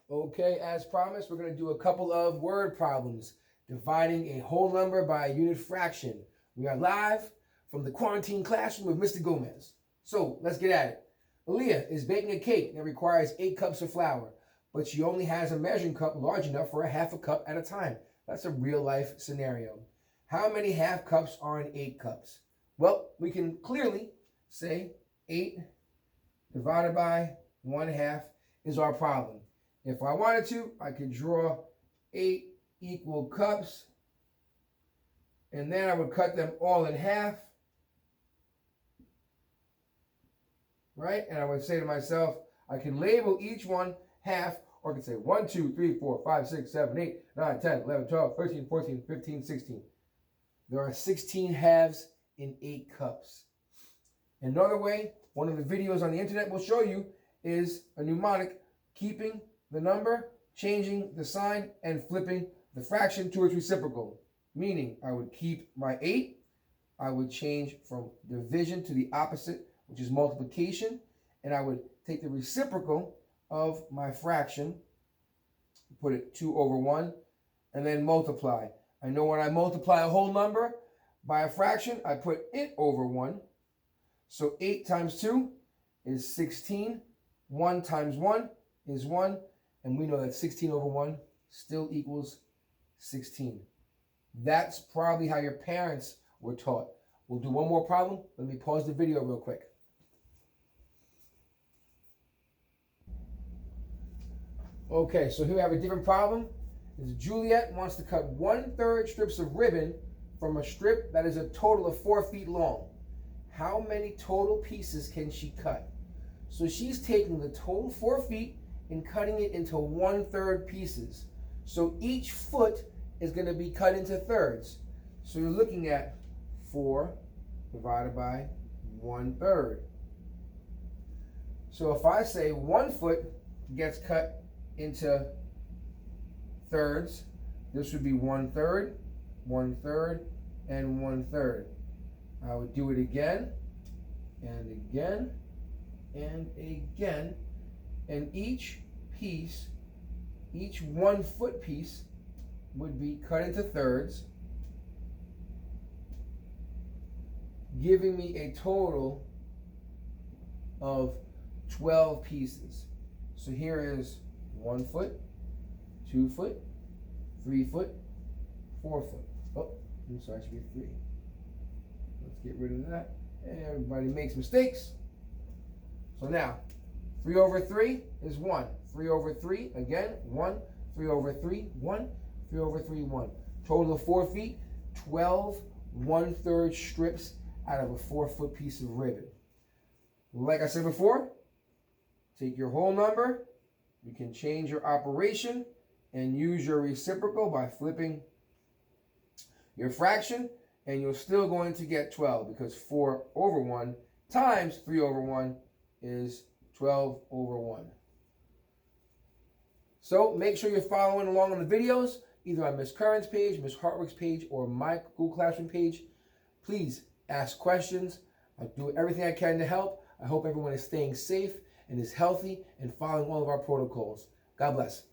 Okay, as promised, we're going to do a couple of word problems, dividing a whole number by a unit fraction. We are live from the quarantine classroom with Mr. Gomez. So let's get at it. Aaliyah is baking a cake that requires 8 cups of flour, but she only has a measuring cup large enough for a half a cup at a time. That's a real life scenario. How many half cups are in 8 cups? Well, we can clearly say 8 divided by 1/2 is our problem. If I wanted to, I could draw 8 equal cups, and then I would cut them all in half, right? And I would say to myself, I can label each one half, or I could say 1, 2, 3, 4, 5, 6, 7, 8, 9, 10, 11, 12, 13, 14, 15, 16. There are 16 halves in 8 cups. Another way, one of the videos on the internet will show you, is a mnemonic, keeping the number, changing the sign, and flipping the fraction to its reciprocal. Meaning, I would keep my 8, I would change from division to the opposite, which is multiplication, and I would take the reciprocal of my fraction, put it 2 over 1, and then multiply. I know when I multiply a whole number by a fraction, I put it over 1. So 8 times 2 is 16. 1 times 1 is 1. And we know that 16 over 1 still equals 16. That's probably how your parents were taught. We'll do one more problem. Let me pause the video real quick. Okay, so here we have a different problem. Juliet wants to cut 1/3 strips of ribbon from a strip that is a total of 4 feet long. How many total pieces can she cut? So she's taking the total 4 feet and cutting it into 1/3 pieces. So each foot is going to be cut into thirds. So you're looking at 4 divided by 1/3. So if I say 1 foot gets cut into thirds, this would be 1/3, 1/3, and 1/3. I would do it again, and again, and again, and each piece, each 1 foot piece would be cut into thirds, giving me a total of 12 pieces. So here is 1 foot, 2 foot, 3 foot, 4 foot. Oh, I'm sorry, it should be 3. Let's get rid of that. Everybody makes mistakes. So now, 3 over 3 is 1. 3 over 3, again, 1. 3 over 3, 1. 3 over 3, 1. Total of 4 feet, 12 1/3 strips out of a 4 foot piece of ribbon. Like I said before, take your whole number. You can change your operation and use your reciprocal by flipping your fraction, and you're still going to get 12 because 4 over 1 times 3 over 1 is 12 over 1. So make sure you're following along on the videos, either on Miss Curran's page, Miss Hartwick's page, or my Google Classroom page. Please ask questions. I'll do everything I can to help. I hope everyone is staying safe and is healthy and following all of our protocols. God bless.